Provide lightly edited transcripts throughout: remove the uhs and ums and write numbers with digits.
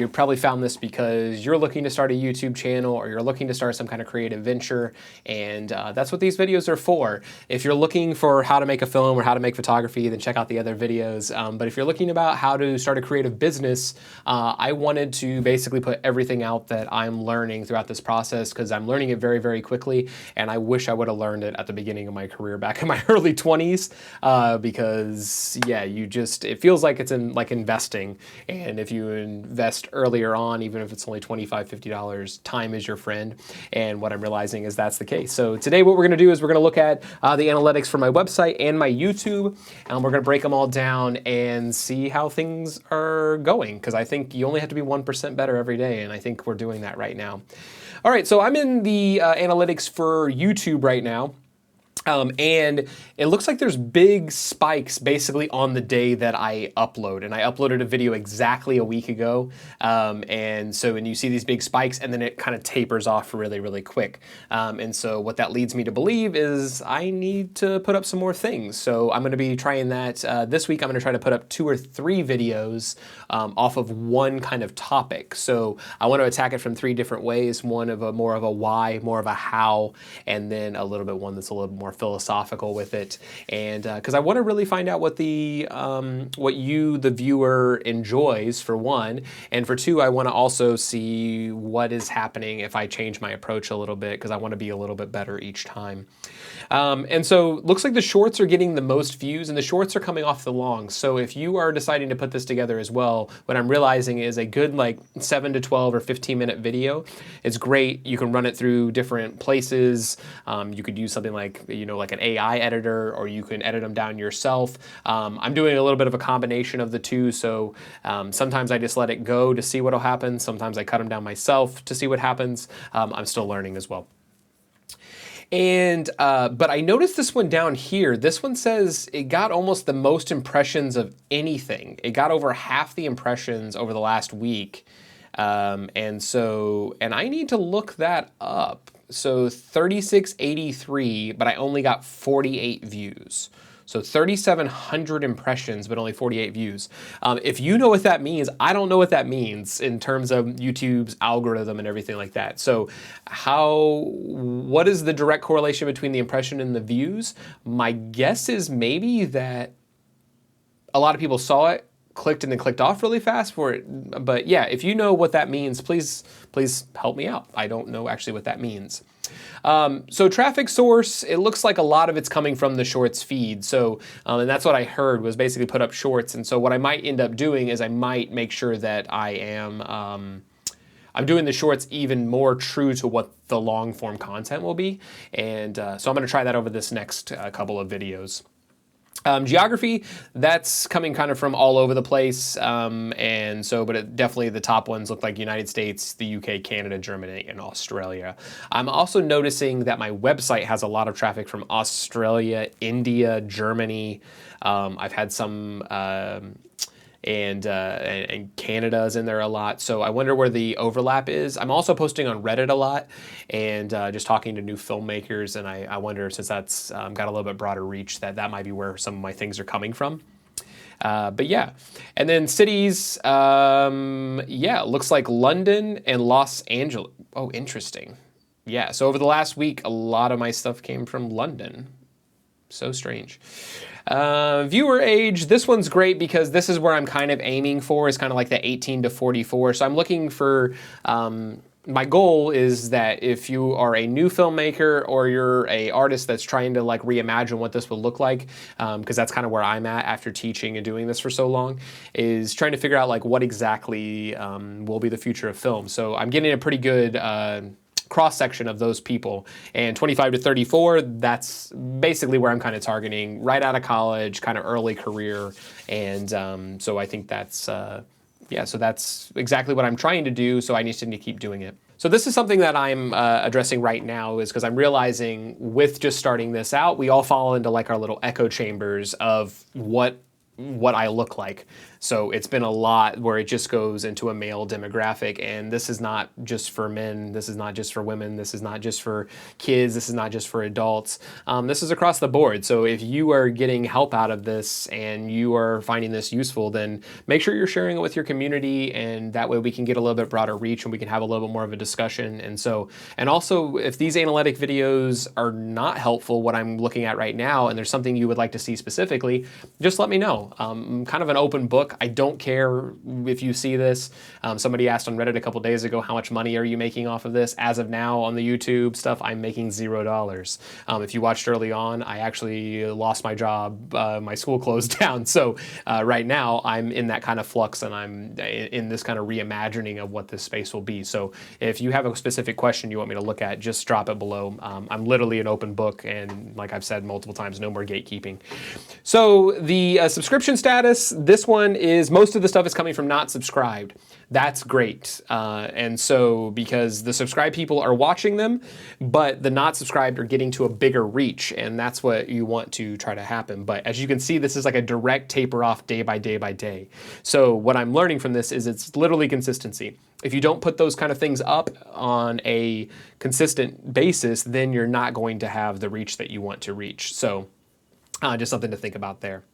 You probably found this because you're looking to start a YouTube channel or you're looking to start some kind of creative venture, and that's what these videos are for. If you're looking for how to make a film or how to make photography, then check out the other videos. But if you're looking about how to start a creative business, I wanted to basically put everything out that I'm learning throughout this process, because I'm learning it very, very quickly, and I wish I would have learned it at the beginning of my career back in my early 20s, because yeah, it feels like it's like investing, and if you invest earlier on, even if it's only $25, $50, time is your friend. And what I'm realizing is that's the case. So today what we're gonna do is we're gonna look at the analytics for my website and my YouTube, and we're gonna break them all down and see how things are going, because I think you only have to be 1% better every day, and I think we're doing that right now. All right, so I'm in the analytics for YouTube right now. And it looks like there's big spikes basically on the day that I upload. And I uploaded a video exactly a week ago. And so when you see these big spikes, and then it kind of tapers off really, really quick. And so what that leads me to believe is I need to put up some more things. So I'm going to be trying that this week. I'm going to try to put up 2 or 3 videos off of one kind of topic. So I want to attack it from 3 different ways. One of more of a why, more of a how, and then a little bit one that's a little more philosophical with it, and because I want to really find out what what you, the viewer, enjoys, for one, and for 2, I want to also see what is happening if I change my approach a little bit, because I want to be a little bit better each time. And so looks like the shorts are getting the most views, and the shorts are coming off the longs. So if you are deciding to put this together as well, what I'm realizing is a good like 7 to 12 or 15-minute video is great. You can run it through different places. You could use something like, like an AI editor, or you can edit them down yourself. I'm doing a little bit of a combination of the two. So sometimes I just let it go to see what'll happen. Sometimes I cut them down myself to see what happens. I'm still learning as well. And, but I noticed this one down here. This one says it got almost the most impressions of anything. It got over half the impressions over the last week. And I need to look that up. So 3683, but I only got 48 views. So 3,700 impressions, but only 48 views. If you know what that means, I don't know what that means in terms of YouTube's algorithm and everything like that. So what is the direct correlation between the impression and the views? My guess is maybe that a lot of people saw it, clicked, and then clicked off really fast for it. But yeah, if you know what that means, please help me out. I don't know actually what that means. So traffic source, it looks like a lot of it's coming from the shorts feed. So, and that's what I heard, was basically put up shorts. And so what I might end up doing is I might make sure that I am, I'm doing the shorts even more true to what the long form content will be. And so I'm going to try that over this next couple of videos. Geography, that's coming kind of from all over the place, but definitely the top ones look like United States, the UK, Canada, Germany, and Australia. I'm also noticing that my website has a lot of traffic from Australia, India, Germany. I've had some, and Canada's in there a lot. So I wonder where the overlap is. I'm also posting on Reddit a lot, and just talking to new filmmakers, and I wonder, since that's got a little bit broader reach, that might be where some of my things are coming from. But yeah, and then cities, yeah, it looks like London and Los Angeles. Oh, interesting. Yeah, so over the last week, a lot of my stuff came from London. So strange. Viewer age, this one's great because this is where I'm kind of aiming for, is kind of like the 18 to 44. So I'm looking for, my goal is that if you are a new filmmaker or you're a artist that's trying to like reimagine what this will look like, because that's kind of where I'm at after teaching and doing this for so long, is trying to figure out like what exactly will be the future of film. So I'm getting a pretty good cross-section of those people, and 25 to 34, that's basically where I'm kind of targeting, right out of college, kind of early career, and so I think that's, yeah, so that's exactly what I'm trying to do, so I need to keep doing it. So this is something that I'm addressing right now, is because I'm realizing with just starting this out, we all fall into like our little echo chambers of what I look like. So it's been a lot where it just goes into a male demographic, and this is not just for men, this is not just for women, this is not just for kids, this is not just for adults. This is across the board. So if you are getting help out of this and you are finding this useful, then make sure you're sharing it with your community, and that way we can get a little bit broader reach and we can have a little bit more of a discussion. And also, if these analytic videos are not helpful, what I'm looking at right now, and there's something you would like to see specifically, just let me know. I'm kind of an open book. I don't care if you see this. Somebody asked on Reddit a couple days ago, how much money are you making off of this? As of now on the YouTube stuff, I'm making $0. If you watched early on, I actually lost my job. My school closed down. So right now I'm in that kind of flux, and I'm in this kind of reimagining of what this space will be. So if you have a specific question you want me to look at, just drop it below. I'm literally an open book, and like I've said multiple times, no more gatekeeping. So the subscription status, this one is, most of the stuff is coming from not subscribed. That's great. And so because the subscribed people are watching them, but the not subscribed are getting to a bigger reach, and that's what you want to try to happen. But as you can see, this is like a direct taper off day by day by day. So what I'm learning from this is it's literally consistency. If you don't put those kind of things up on a consistent basis, then you're not going to have the reach that you want to reach. So just something to think about there.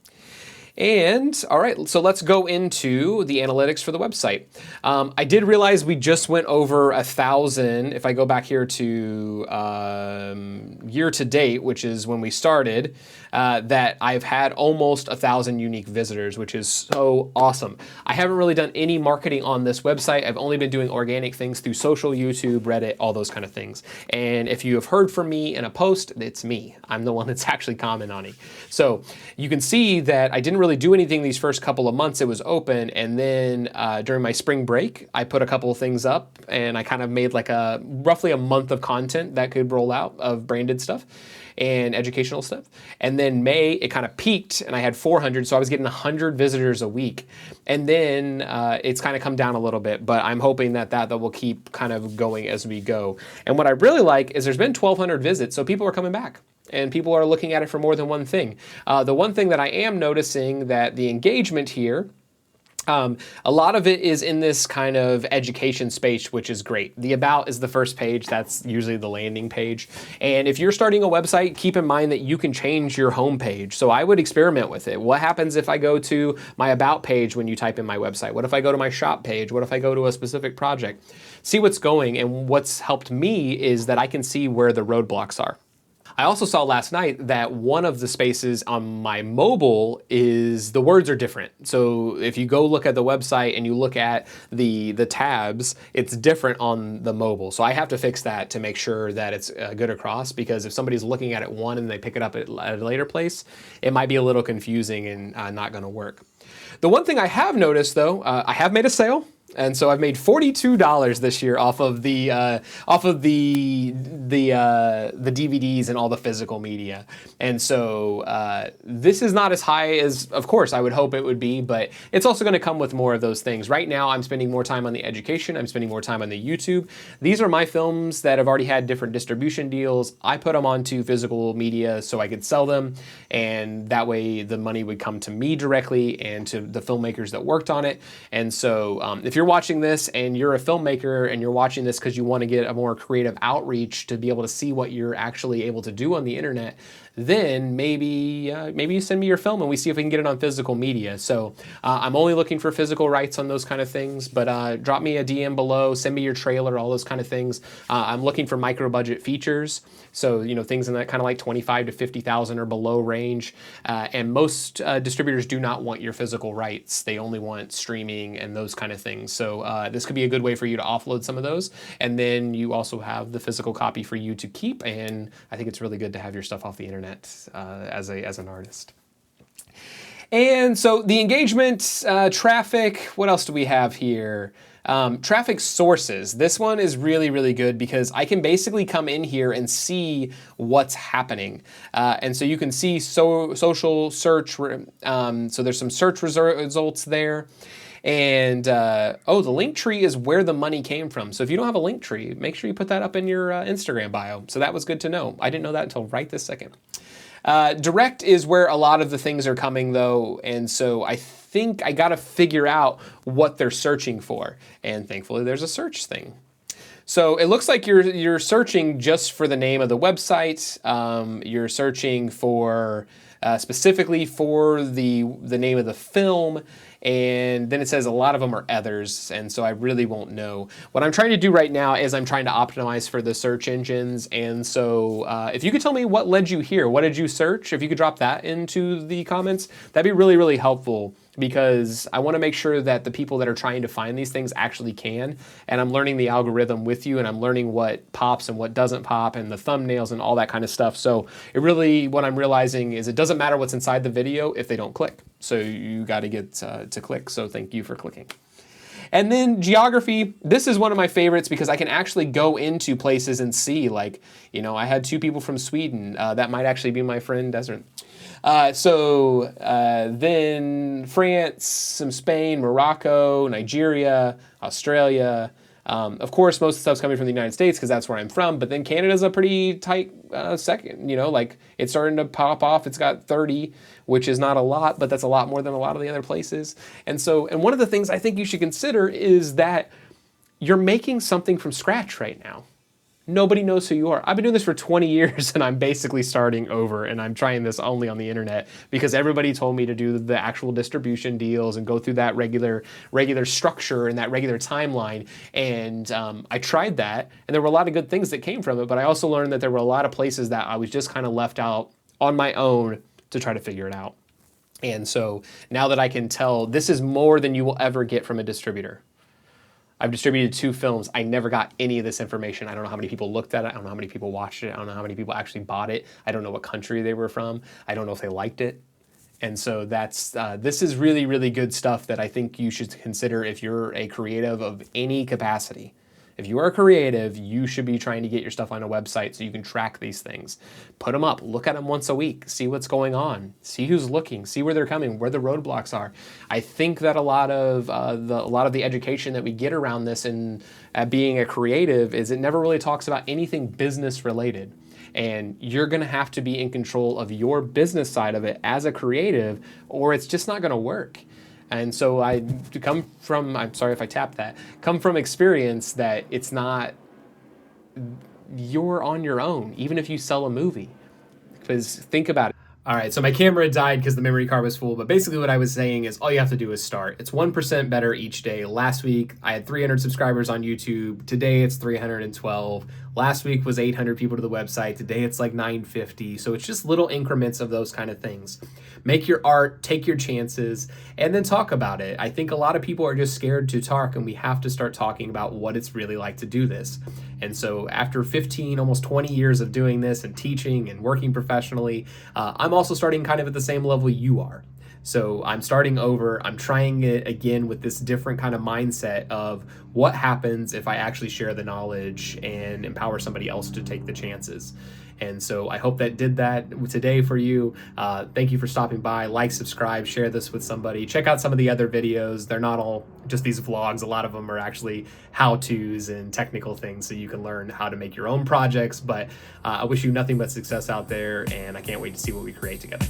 And all right, so let's go into the analytics for the website. I did realize we just went over 1,000. If I go back here to year to date, which is when we started, that I've had almost 1,000 unique visitors, which is so awesome. I haven't really done any marketing on this website. I've only been doing organic things through social, YouTube, Reddit, all those kind of things. And if you have heard from me in a post, it's me. I'm the one that's actually commenting. So you can see that I didn't really do anything these first couple of months it was open, and then during my spring break I put a couple of things up, and I kind of made like roughly a month of content that could roll out of branded stuff and educational stuff. And then May it kind of peaked and I had 400, so I was getting 100 visitors a week. And then it's kind of come down a little bit, but I'm hoping that will keep kind of going as we go. And what I really like is there's been 1,200 visits, so people are coming back. And people are looking at it for more than one thing. The one thing that I am noticing, that the engagement here, a lot of it is in this kind of education space, which is great. The About is the first page. That's usually the landing page. And if you're starting a website, keep in mind that you can change your home page. So I would experiment with it. What happens if I go to my About page when you type in my website? What if I go to my shop page? What if I go to a specific project? See what's going. And what's helped me is that I can see where the roadblocks are. I also saw last night that one of the spaces on my mobile is, the words are different. So if you go look at the website and you look at the tabs, it's different on the mobile. So I have to fix that to make sure that it's good across, because if somebody's looking at it one and they pick it up at a later place, it might be a little confusing and not gonna work. The one thing I have noticed though, I have made a sale. And so I've made $42 this year off of the DVDs and all the physical media. And so this is not as high as, of course, I would hope it would be, but it's also going to come with more of those things. Right now, I'm spending more time on the education. I'm spending more time on the YouTube. These are my films that have already had different distribution deals. I put them onto physical media so I could sell them, and that way the money would come to me directly and to the filmmakers that worked on it. And so if you're watching this and you're a filmmaker and you're watching this because you want to get a more creative outreach to be able to see what you're actually able to do on the internet, then maybe you send me your film and we see if we can get it on physical media. So I'm only looking for physical rights on those kind of things, but drop me a DM below, send me your trailer, all those kind of things. I'm looking for micro budget features. So, you know, things in that kind of like 25 to 50,000 or below range. And most distributors do not want your physical rights. They only want streaming and those kind of things. So this could be a good way for you to offload some of those. And then you also have the physical copy for you to keep. And I think it's really good to have your stuff off the internet as an artist. And so the engagement, traffic, what else do we have here? Traffic sources. This one is really, really good because I can basically come in here and see what's happening. And so you can see social search. So there's some search results there. And, oh, the link tree is where the money came from. So if you don't have a link tree, make sure you put that up in your Instagram bio. So that was good to know. I didn't know that until right this second. Direct is where a lot of the things are coming though. And so I think think I got to figure out what they're searching for. And thankfully, there's a search thing. So it looks like you're searching just for the name of the website. You're searching for specifically for the name of the film. And then it says a lot of them are others, and so I really won't know. What I'm trying to do right now is I'm trying to optimize for the search engines, and so if you could tell me what led you here, what did you search? If you could drop that into the comments, that'd be really, really helpful, because I want to make sure that the people that are trying to find these things actually can, and I'm learning the algorithm with you, and I'm learning what pops and what doesn't pop, and the thumbnails and all that kind of stuff. So it really, what I'm realizing is it doesn't matter what's inside the video if they don't click. So you got to get to click. So thank you for clicking. And then geography, this is one of my favorites because I can actually go into places and see, like, you know, I had 2 people from Sweden. That might actually be my friend Desert. Then France, some Spain, Morocco, Nigeria, Australia. Of course, most of the stuff's coming from the United States because that's where I'm from, but then Canada's a pretty tight second, you know, like it's starting to pop off. It's got 30, which is not a lot, but that's a lot more than a lot of the other places. And so, and one of the things I think you should consider is that you're making something from scratch right now. Nobody knows who you are. I've been doing this for 20 years and I'm basically starting over, and I'm trying this only on the internet because everybody told me to do the actual distribution deals and go through that regular structure and that regular timeline. And I tried that, and there were a lot of good things that came from it, but I also learned that there were a lot of places that I was just kind of left out on my own to try to figure it out. And so now that I can tell, this is more than you will ever get from a distributor. I've distributed 2 films. I never got any of this information. I don't know how many people looked at it. I don't know how many people watched it. I don't know how many people actually bought it. I don't know what country they were from. I don't know if they liked it. And so that's this is really, really good stuff that I think you should consider if you're a creative of any capacity. If you are creative, you should be trying to get your stuff on a website so you can track these things. Put them up, look at them once a week, see what's going on, see who's looking, see where they're coming, where the roadblocks are. I think that a lot of the education that we get around this and being a creative is it never really talks about anything business related. And you're gonna have to be in control of your business side of it as a creative, or it's just not gonna work. And so I come from, I'm sorry if I tapped that, come from experience that it's not, you're on your own, even if you sell a movie. Because think about it. All right, so my camera died because the memory card was full, but basically what I was saying is all you have to do is start. It's 1% better each day. Last week, I had 300 subscribers on YouTube. Today, it's 312. Last week was 800 people to the website. Today, it's like 950. So it's just little increments of those kind of things. Make your art, take your chances, and then talk about it. I think a lot of people are just scared to talk, and we have to start talking about what it's really like to do this. And so after 15, almost 20 years of doing this and teaching and working professionally, I'm also starting kind of at the same level you are. So I'm starting over, I'm trying it again with this different kind of mindset of what happens if I actually share the knowledge and empower somebody else to take the chances. And so I hope that did that today for you. Thank you for stopping by. Like, subscribe, share this with somebody. Check out some of the other videos. They're not all just these vlogs. A lot of them are actually how-tos and technical things so you can learn how to make your own projects. But I wish you nothing but success out there, and I can't wait to see what we create together.